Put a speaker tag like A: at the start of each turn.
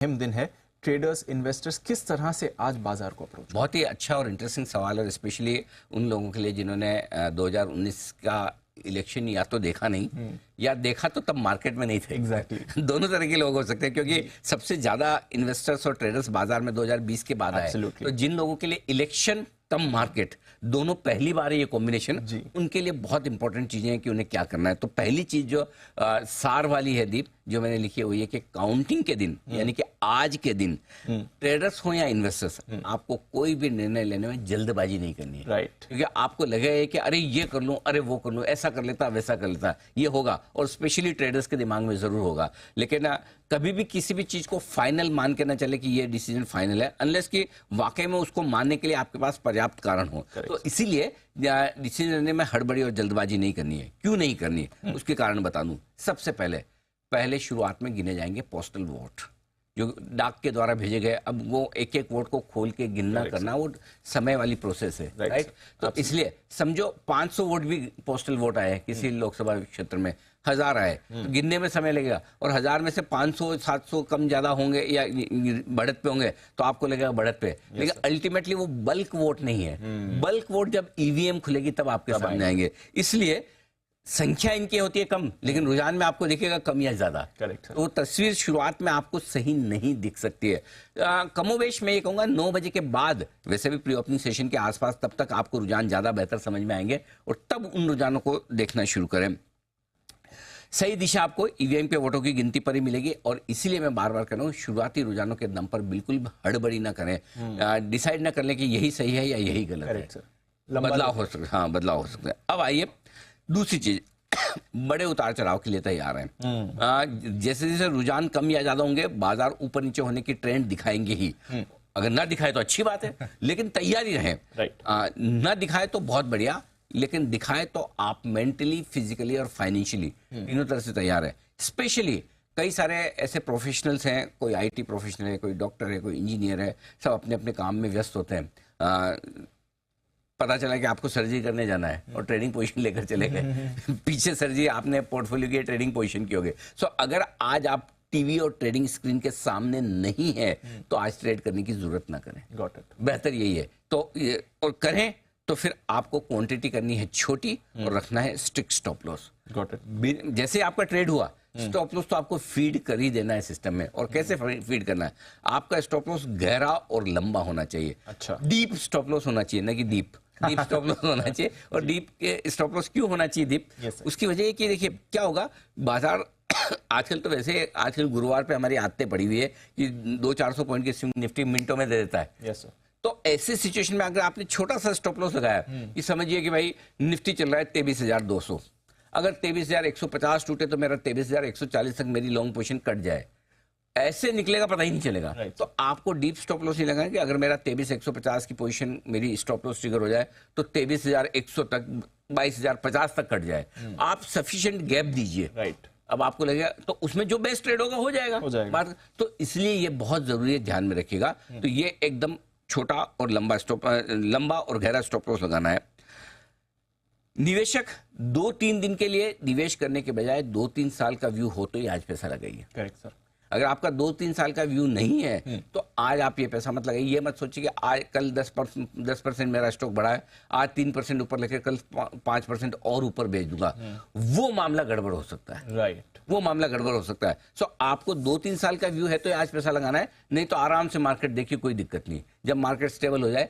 A: अहम दिन है। ट्रेडर्स, इन्वेस्टर्स किस तरह से आज बाजार को अप्रोच?
B: बहुत ही अच्छा और इंटरेस्टिंग सवाल है, और स्पेशली उन लोगों के लिए जिन्होंने 2019 का इलेक्शन या तो देखा नहीं या देखा तो तब मार्केट में नहीं थे।
A: एग्जैक्टली।
B: दोनों तरह के लोग हो सकते हैं, क्योंकि सबसे ज्यादा इन्वेस्टर्स और ट्रेडर्स बाजार में 2020 के बाद आए।
A: Absolutely.
B: तो जिन लोगों के लिए इलेक्शन तब मार्केट दोनों पहली बार है ये कॉम्बिनेशन,
A: जी।
B: उनके लिए बहुत इंपॉर्टेंट चीजें हैं कि उन्हें क्या करना है। तो पहली चीज जो सार वाली है दीप, जो मैंने लिखी हुई है कि काउंटिंग के दिन यानी कि आज के दिन ट्रेडर्स हो या इन्वेस्टर्स, आपको कोई भी निर्णय लेने में जल्दबाजी नहीं करनी है।
A: राइट।
B: क्योंकि आपको लगे कि अरे ये कर लूं, अरे वो कर लूं, ऐसा कर लेता, वैसा कर लेता, ये होगा, और स्पेशली ट्रेडर्स के दिमाग में जरूर होगा। लेकिन कभी भी किसी भी चीज को फाइनल मान के ना चले कि ये डिसीजन फाइनल है, अनलेस कि वाकई में उसको मानने के लिए आपके पास पर्याप्त कारण हो। तो इसीलिए डिसीजन लेने में हड़बड़ी और जल्दबाजी नहीं करनी है। क्यों नहीं करनी है उसके कारण बता दूं। सबसे पहले शुरुआत में गिने जाएंगे पोस्टल वोट, जो डाक के द्वारा भेजे गए। अब वो एक एक वोट को खोल के गिनना करना वो समय वाली प्रोसेस है, राइट। तो इसलिए समझो 500 वोट भी पोस्टल वोट आए किसी लोकसभा क्षेत्र में, 1000 आए, तो गिनने में समय लगेगा। और 1000 में से 500 700 कम ज्यादा होंगे या बढ़त पे होंगे, तो आपको लगेगा बढ़त पे। लेकिन अल्टीमेटली वो बल्क वोट नहीं है। बल्क वोट जब ईवीएम खुलेगी तब आपके सामने आएंगे। इसलिए संख्या इनकी होती है कम, लेकिन रुझान में आपको दिखेगा कम या ज्यादा।
A: करेक्ट।
B: तो तस्वीर शुरुआत में आपको सही नहीं दिख सकती है। कमोवेश मैं ये कहूंगा 9 बजे के बाद, वैसे भी प्री ओपनिंग सेशन के आसपास, तब तक आपको रुझान ज्यादा बेहतर समझ में आएंगे, और तब उन रुझानों को देखना शुरू करें। सही दिशा आपको ईवीएम के वोटों की गिनती पर ही मिलेगी, और इसीलिए मैं बार बार कह रहा हूँ, शुरुआती रुझानों के दम पर बिल्कुल हड़बड़ी ना करें। डिसाइड ना कर लें कि यही सही है या यही गलत है। बदलाव हो सकता है। हाँ, बदलाव हो सकता है। अब आइए दूसरी चीज, बड़े उतार चढ़ाव के लिए तैयार हैं। जैसे जैसे रुझान कम या ज्यादा होंगे, बाजार ऊपर नीचे होने की ट्रेंड दिखाएंगे ही। अगर ना दिखाए तो अच्छी बात है, लेकिन तैयारी रहे। ना दिखाए तो बहुत बढ़िया, लेकिन दिखाए तो आप मेंटली, फिजिकली और फाइनेंशियली तीनों तरह से तैयार है। स्पेशली कई सारे ऐसे प्रोफेशनल्स हैं, कोई आईटी प्रोफेशनल है, कोई डॉक्टर है, कोई इंजीनियर है, सब अपने अपने काम में व्यस्त होते हैं। पता चला कि आपको सर्जरी करने जाना है और ट्रेडिंग पोजीशन लेकर चले गए। पीछे सर्जरी आपने पोर्टफोलियो की ट्रेडिंग पोजीशन की होगी। सो अगर आज आप टीवी और ट्रेडिंग स्क्रीन के सामने नहीं है, तो आज ट्रेड करने की जरूरत ना करें। Got it. बेहतर यही है। तो और करें तो फिर आपको क्वांटिटी करनी है छोटी और रखना है strict stop loss. Got it. जैसे आपका ट्रेड हुआ, स्टॉप लॉस तो आपको फीड कर ही देना है सिस्टम में। और कैसे फीड करना है? आपका स्टॉप लॉस गहरा और लंबा होना चाहिए। अच्छा। डीप स्टॉप लॉस होना चाहिए, ना कि डीप स्टॉप लॉस होना चाहिए। और डीप स्टॉप लॉस क्यों होना चाहिए दीप? उसकी वजह है कि देखिए क्या होगा, बाजार आजकल तो वैसे आजकल गुरुवार पे हमारी आदतें पड़ी हुई है कि 200-400 पॉइंट की स्विंग निफ्टी मिनटों में दे देता है। yes, तो ऐसे सिचुएशन में अगर आपने छोटा सा स्टॉप लॉस लगाया, कि समझिए कि भाई निफ्टी चल रहा है 23,200, अगर 23,150 टूटे तो मेरा 23,140 तक मेरी लॉन्ग पोजीशन कट जाए, ऐसे निकलेगा पता ही नहीं चलेगा। तो आपको डीप स्टॉप लॉस ही लगाना कि अगर मेरा 23,150 की पोजीशन मेरी स्टॉप लॉस ट्रिगर हो जाए तो 23,100 तक, 22,050 तक कट जाए, आप सफिशिएंट गैप दीजिए। राइट। अब आपको लगेगा तो उसमें जो बेस्ट ट्रेड होगा हो जाएगा। बात तो इसलिए ये बहुत जरूरी है, ध्यान में रखिएगा। तो ये एकदम छोटा और लंबा और गहरा स्टॉप लॉस लगाना है। निवेशक 2-3 दिन के लिए निवेश करने के बजाय 2-3 साल का व्यू हो तो ही आज पैसा लगाइए। Correct sir. अगर आपका 2-3 साल का व्यू नहीं है तो आज आप ये पैसा मत लगाइए। ये मत सोचिए कि आज कल 10% मेरा स्टॉक बढ़ा है, आज 3% ऊपर लेकर कल 5% और ऊपर बेच दूंगा। वो मामला गड़बड़ हो सकता है। राइट। वो मामला गड़बड़ हो सकता है। सो आपको 2-3 साल का व्यू है तो आज पैसा लगाना है, नहीं तो आराम से मार्केट देखिए, कोई दिक्कत नहीं। जब मार्केट स्टेबल हो जाए